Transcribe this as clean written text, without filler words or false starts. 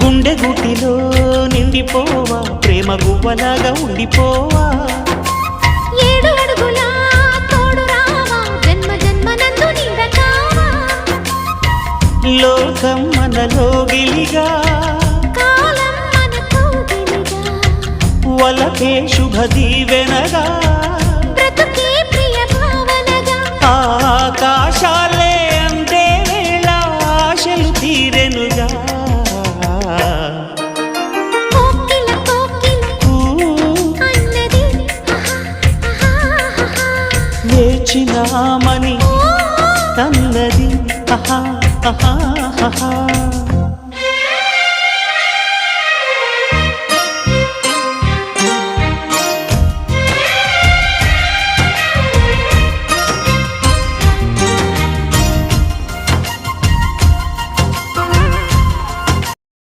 గుండె గుటిలో నిండిపోవా ప్రేమ గువ్వలాగా ఉండిపోవా 7 అడుగుల తోడు రావా జన్మ జన్మనందు నీడ కావా లోకం మనలో గిలిగా కాలం మన కౌగిలిగా వలకే శుభ దీవెనగా బ్రతుకే ప్రియ భావనగా ఆకాశాలే అందే వేళ ఆశలు తీరెనుగా కోకిల కోకిల అన్నది వేచినామని తన్నది ఆహా ఆహా ఆహా